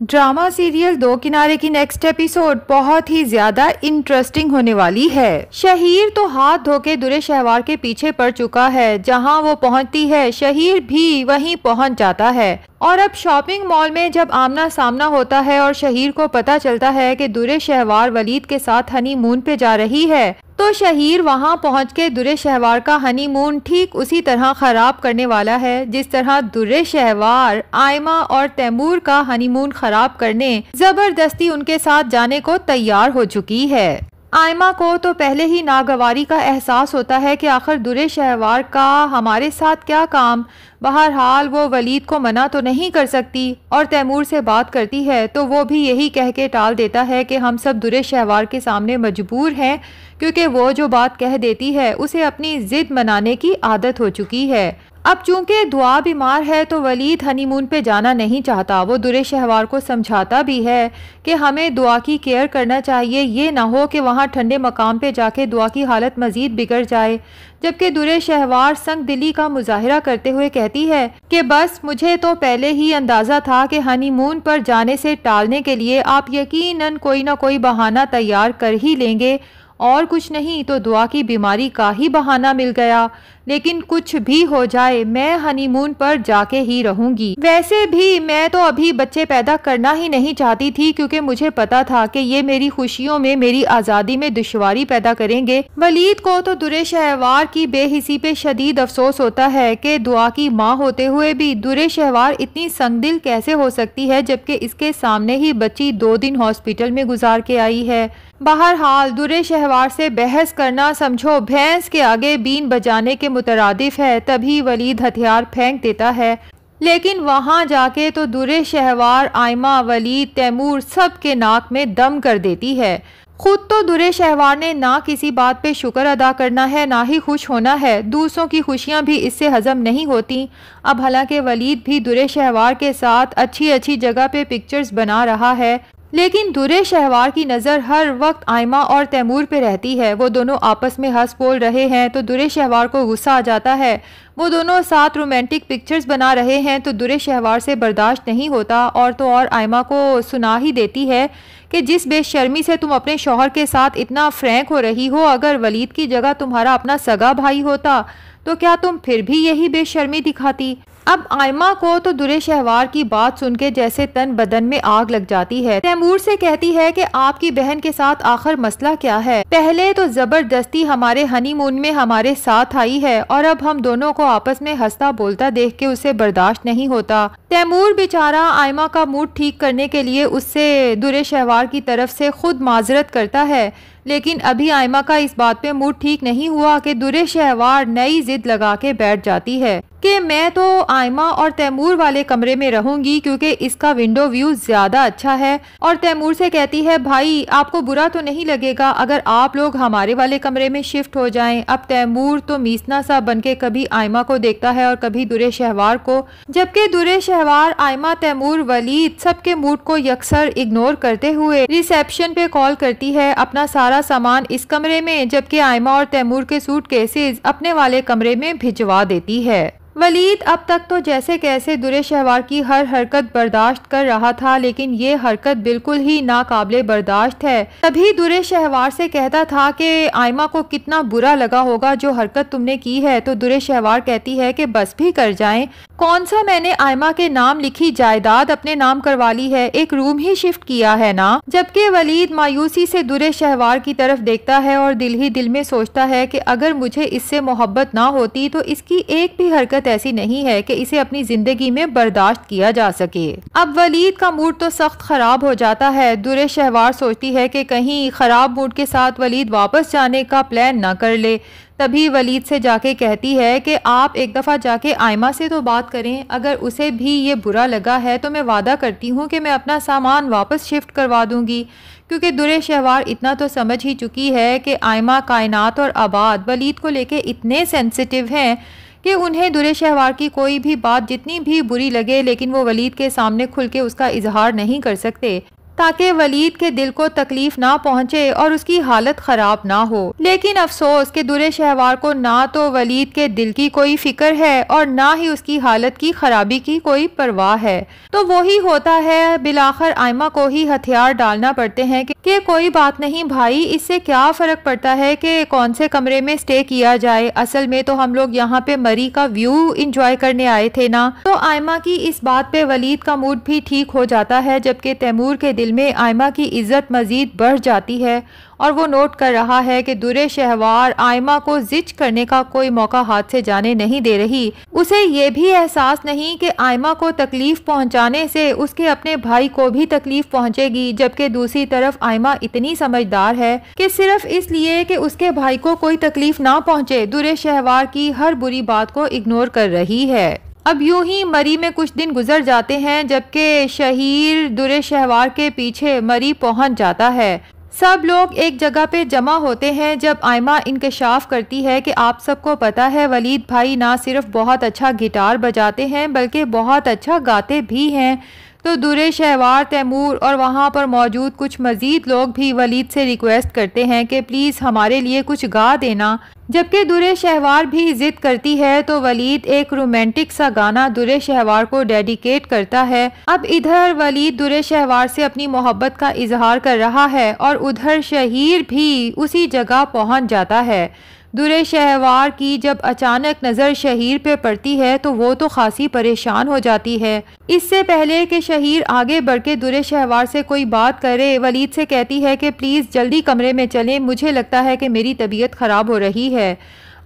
Drama serial दो किनारे की नेक्स्ट एपिसोड बहुत ही ज्यादा इंटरेस्टिंग होने वाली है। शहीर तो हाथ धोके दुरे शहवार के पीछे पड़ चुका है। जहां वो पहुंचती है शहीर भी वहीं पहुंच जाता है। और अब शॉपिंग मॉल में जब आमना सामना होता है और शहीर को पता चलता है कि दुरे शहवार वलीद के साथ हनीमून पे जा रही है, तो शहीर वहां पहुंच के दुरे शहवार का हनीमून ठीक उसी तरह खराब करने वाला है जिस तरह दुरे शहवार आयमा और तैमूर का हनीमून खराब करने जबरदस्ती उनके साथ जाने को तैयार हो चुकी है। आयमा को तो पहले ही नागवारी का एहसास होता है कि आखिर दुरे शहवार का हमारे साथ क्या काम। बहरहाल वो वलीद को मना तो नहीं कर सकती और तैमूर से बात करती है तो वो भी यही कह के टाल देता है कि हम सब दुरे शहवार के सामने मजबूर हैं, क्योंकि वो जो बात कह देती है उसे अपनी जिद मनाने की आदत हो चुकी है। अब चूंकि दुआ बीमार है तो वलीद हनीमून पे जाना नहीं चाहता। वो दुरे शहवार को समझाता भी है कि हमें दुआ की केयर करना चाहिए, ये ना हो कि वहाँ ठंडे मकाम पे जाके दुआ की हालत मजीद बिगड़ जाए। जबकि दुरे शहवार संग दिली का मुजाहिरा करते हुए कहती है कि बस मुझे तो पहले ही अंदाज़ा था कि हनीमून पर जाने से टालने के लिए आप यकीनन कोई ना कोई बहाना तैयार कर ही लेंगे, और कुछ नहीं तो दुआ की बीमारी का ही बहाना मिल गया। लेकिन कुछ भी हो जाए मैं हनीमून पर जाके ही रहूंगी। वैसे भी मैं तो अभी बच्चे पैदा करना ही नहीं चाहती थी, क्योंकि मुझे पता था कि ये मेरी खुशियों में, मेरी आज़ादी में दुश्वारी पैदा करेंगे। वलीद को तो दुरे शहवार की बेहिसी पे शदीद अफसोस होता है कि दुआ की माँ होते हुए भी दुरे शहवार इतनी संगदिल कैसे हो सकती है, जबकि इसके सामने ही बच्ची 2 दिन हॉस्पिटल में गुजार के आई है। बहरहाल दुरे शहवार से बहस करना समझो भैंस के आगे बीन बजाने के मुतरादिफ है। तभी वलीद हथियार फेंक देता है, लेकिन वहां जाके तो दुरे शहवार आयमा, वलीद, तैमूर सब के नाक में दम कर देती है। खुद तो दुरे शहवार ने ना किसी बात पे शुक्र अदा करना है ना ही खुश होना है। दूसरों की खुशियां भी इससे हजम नहीं होती। अब हालांकि वलीद भी दुरे शहवार के साथ अच्छी अच्छी जगह पे पिक्चर्स बना रहा है, लेकिन दुरे शहवार की नज़र हर वक्त आयमा और तैमूर पे रहती है। वो दोनों आपस में हंस बोल रहे हैं तो दुरे शहवार को गुस्सा आ जाता है। वो दोनों साथ रोमांटिक पिक्चर्स बना रहे हैं तो दुरे शहवार से बर्दाश्त नहीं होता, और तो और आयमा को सुना ही देती है कि जिस बेशर्मी से तुम अपने शौहर के साथ इतना फ्रैंक हो रही हो, अगर वलीद की जगह तुम्हारा अपना सगा भाई होता तो क्या तुम फिर भी यही बेशर्मी दिखाती। अब आयमा को तो दुरे शहवार की बात सुन के जैसे तन बदन में आग लग जाती है। तैमूर से कहती है कि आपकी बहन के साथ आखिर मसला क्या है। पहले तो जबरदस्ती हमारे हनीमून में हमारे साथ आई है और अब हम दोनों को आपस में हंसता बोलता देख के उसे बर्दाश्त नहीं होता। तैमूर बेचारा आयमा का मूड ठीक करने के लिए उससे दुरे शहवार की तरफ से खुद माजरत करता है, लेकिन अभी आयमा का इस बात पे मूड ठीक नहीं हुआ कि दुरे शहवार नई जिद लगा के बैठ जाती है कि मैं तो आयमा और तैमूर वाले कमरे में रहूंगी क्योंकि इसका विंडो व्यू ज्यादा अच्छा है। और तैमूर से कहती है भाई आपको बुरा तो नहीं लगेगा अगर आप लोग हमारे वाले कमरे में शिफ्ट हो जाएं। अब तैमूर तो मीसना सा बनके कभी आयमा को देखता है और कभी दुरे शहवार को, जबकि दुरे शहवार आयमा, तैमूर, वलीद सबके मूड को यकसर इग्नोर करते हुए रिसेप्शन पे कॉल करती है अपना सारा सामान इस कमरे में, जबकि आयमा और तैमूर के सूटकेसेस अपने वाले कमरे में भिजवा देती है। वलीद अब तक तो जैसे कैसे दुरे शहवार की हर हरकत बर्दाश्त कर रहा था, लेकिन ये हरकत बिल्कुल ही नाकाबिले बर्दाश्त है। तभी दुरे शहवार से कहता था कि आयमा को कितना बुरा लगा होगा जो हरकत तुमने की है, तो दुरे शहवार कहती है कि बस भी कर जाएं। कौन सा मैंने आयमा के नाम लिखी जायदाद अपने नाम करवा ली है, एक रूम ही शिफ्ट किया है ना। जबकि वलीद मायूसी से दुरे शहवार की तरफ देखता है और दिल ही दिल में सोचता है कि अगर मुझे इससे मोहब्बत ना होती तो इसकी एक भी हरकत ऐसी नहीं है कि इसे अपनी जिंदगी में बर्दाश्त किया जा सके। अब वलीद का मूड तो सख्त खराब हो जाता है। दुरे शहवार सोचती है कि कहीं खराब मूड के साथ वलीद वापस जाने का प्लान ना कर ले। तभी वलीद से जाके कहती है कि आप एक दफ़ा जाके आयमा से तो बात करें, अगर उसे भी ये बुरा लगा है तो मैं वादा करती हूँ कि मैं अपना सामान वापस शिफ्ट करवा दूंगी। क्योंकि दुरे शहवार इतना तो समझ ही चुकी है कि आयमा, कायनात और आबाद वलीद को लेके इतने सेंसिटिव हैं कि उन्हें दुरे शहवार की कोई भी बात जितनी भी बुरी लगे लेकिन वो वलीद के सामने खुल के उसका इजहार नहीं कर सकते। ताकि वलीद के दिल को तकलीफ ना पहुंचे और उसकी हालत खराब ना हो। लेकिन अफसोस कि दुर्रे शहवार को ना तो वलीद के दिल की कोई फिक्र है और ना ही उसकी हालत की खराबी की कोई परवाह है। तो वही होता है, बिलाखिर आयमा को ही हथियार डालना पड़ते हैं कि कोई बात नहीं भाई, इससे क्या फर्क पड़ता है कि कौन से कमरे में स्टे किया जाए, असल में तो हम लोग यहाँ पे मरी का व्यू इंजॉय करने आए थे ना। तो आयमा की इस बात पे वलीद का मूड भी ठीक हो जाता है, जबकि तैमूर के दिल में आयमा की इज्जत मजीद बढ़ जाती है और वो नोट कर रहा है कि दुर्रे शहवार आयमा को जिच करने का कोई मौका हाथ से जाने नहीं दे रही। उसे ये भी एहसास नहीं कि आयमा को तकलीफ पहुंचाने से उसके अपने भाई को भी तकलीफ पहुंचेगी, जबकि दूसरी तरफ आयमा इतनी समझदार है कि सिर्फ इसलिए कि उसके भाई को कोई तकलीफ ना पहुंचे, दुर्रे शहवार की हर बुरी बात को इग्नोर कर रही है। अब यूं ही मरी में कुछ दिन गुजर जाते हैं, जबकि शहीर दुर्रे शहवार के पीछे मरी पहुंच जाता है। सब लोग एक जगह पे जमा होते हैं जब आयमा इंकशाफ करती है कि आप सबको पता है वलीद भाई ना सिर्फ बहुत अच्छा गिटार बजाते हैं बल्कि बहुत अच्छा गाते भी हैं। तो दुर्रे शहवार, तैमूर और वहाँ पर मौजूद कुछ मज़ीद लोग भी वलीद से रिक्वेस्ट करते हैं कि प्लीज़ हमारे लिए कुछ गा देना। जबकि दुर्रे शहवार भी ज़िद करती है तो वलीद एक रोमांटिक सा गाना दुर्रे शहवार को डेडिकेट करता है। अब इधर वलीद दुर्रे शहवार से अपनी मोहब्बत का इजहार कर रहा है और उधर शहीर भी उसी जगह पहुंच जाता है। दुर्रे शहवार की जब अचानक नज़र शहीर पे पड़ती है तो वो तो खासी परेशान हो जाती है। इससे पहले कि शहीर आगे बढ़ के दुर्रे शहवार से कोई बात करे, वलीद से कहती है कि प्लीज़ जल्दी कमरे में चलें, मुझे लगता है कि मेरी तबीयत ख़राब हो रही है।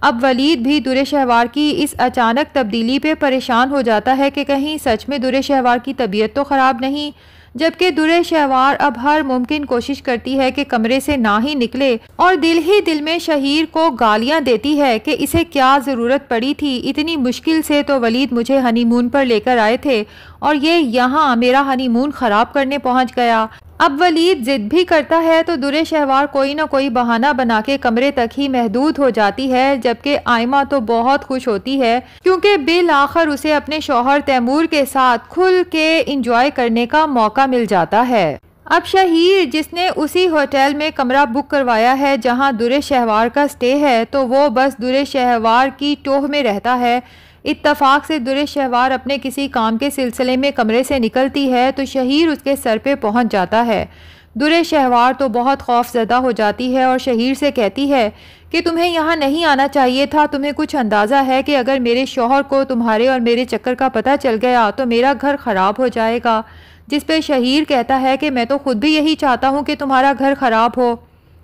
अब वलीद भी दुर्रे शहवार की इस अचानक तब्दीली पे परेशान हो जाता है कि कहीं सच में दुर्रे शहवार की तबीयत तो ख़राब नहीं। जबकि दुर्रे शहवार अब हर मुमकिन कोशिश करती है कि कमरे से ना ही निकले और दिल ही दिल में शहीर को गालियां देती है कि इसे क्या ज़रूरत पड़ी थी, इतनी मुश्किल से तो वलीद मुझे हनीमून पर लेकर आए थे और ये यहाँ मेरा हनीमून ख़राब करने पहुँच गया। अब वलीद जिद भी करता है तो दुर्रे शहवार कोई ना कोई बहाना बना के कमरे तक ही महदूद हो जाती है, जबकि आयमा तो बहुत खुश होती है क्योंकि बिल आखिर उसे अपने शौहर तैमूर के साथ खुल के इंजॉय करने का मौका मिल जाता है। अब शहीर, जिसने उसी होटल में कमरा बुक करवाया है जहां दुर्रे शहवार का स्टे है, तो वो बस दुर्रे शहवार की टोह में रहता है। इत्तफाक से दुर्रे शहवार अपने किसी काम के सिलसिले में कमरे से निकलती है तो शहीर उसके सर पे पहुंच जाता है। दुर्रे शहवार तो बहुत खौफजदा हो जाती है और शहीर से कहती है कि तुम्हें यहाँ नहीं आना चाहिए था। तुम्हें कुछ अंदाज़ा है कि अगर मेरे शौहर को तुम्हारे और मेरे चक्कर का पता चल गया तो मेरा घर ख़राब हो जाएगा। जिस पे शहीर कहता है कि मैं तो खुद भी यही चाहता हूँ कि तुम्हारा घर ख़राब हो।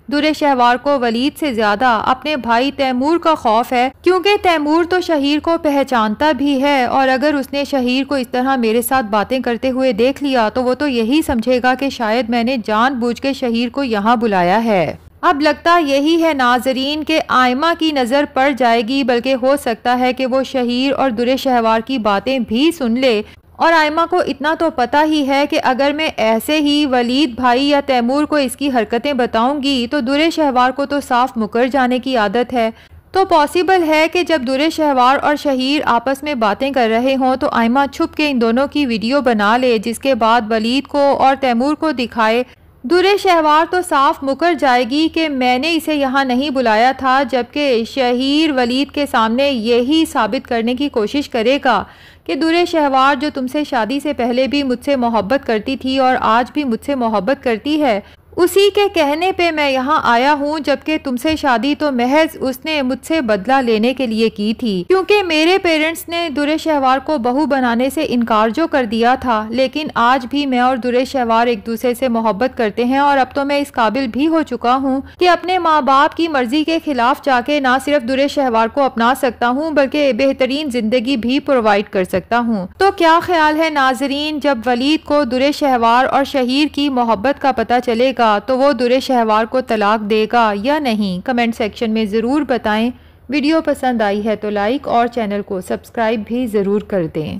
दुर्रे शहवार को वलीद से ज्यादा अपने भाई तैमूर का खौफ है, क्योंकि तैमूर तो शहीर को पहचानता भी है और अगर उसने शहीर को इस तरह मेरे साथ बातें करते हुए देख लिया तो वो तो यही समझेगा कि शायद मैंने जानबूझ के शहीर को यहाँ बुलाया है। अब लगता यही है नाजरीन के आयमा की नज़र पड़ जाएगी, बल्कि हो सकता है कि वो शहीर और दुर्रे शहवार की बातें भी सुन ले। और आयमा को इतना तो पता ही है कि अगर मैं ऐसे ही वलीद भाई या तैमूर को इसकी हरकतें बताऊंगी तो दुर्रे शहवार को तो साफ मुकर जाने की आदत है। तो पॉसिबल है कि जब दुर्रे शहवार और शहीर आपस में बातें कर रहे हों तो आयमा छुप के इन दोनों की वीडियो बना ले, जिसके बाद वलीद को और तैमूर को दिखाए। दुर्रे शहवार तो साफ मुकर जाएगी कि मैंने इसे यहाँ नहीं बुलाया था, जबकि शहीर वलीद के सामने यही साबित करने की कोशिश करेगा कि दुर्रे शहवार जो तुमसे शादी से पहले भी मुझसे मोहब्बत करती थी और आज भी मुझसे मोहब्बत करती है, उसी के कहने पे मैं यहाँ आया हूँ, जबकि तुमसे शादी तो महज उसने मुझसे बदला लेने के लिए की थी, क्योंकि मेरे पेरेंट्स ने दुर्रे शहवार को बहू बनाने से इनकार जो कर दिया था। लेकिन आज भी मैं और दुर्रे शहवार एक दूसरे से मोहब्बत करते हैं और अब तो मैं इस काबिल भी हो चुका हूँ कि अपने माँ बाप की मर्जी के खिलाफ जाके ना सिर्फ दुर्रे शहवार को अपना सकता हूँ बल्कि बेहतरीन जिंदगी भी प्रोवाइड कर सकता हूँ। तो क्या ख्याल है नाजरीन, जब वलीद को दुर्रे शहवार और शहीर की मोहब्बत का पता चलेगा तो वो दुर्रे शहवार को तलाक देगा या नहीं? कमेंट सेक्शन में ज़रूर बताएं। वीडियो पसंद आई है तो लाइक और चैनल को सब्सक्राइब भी ज़रूर कर दें।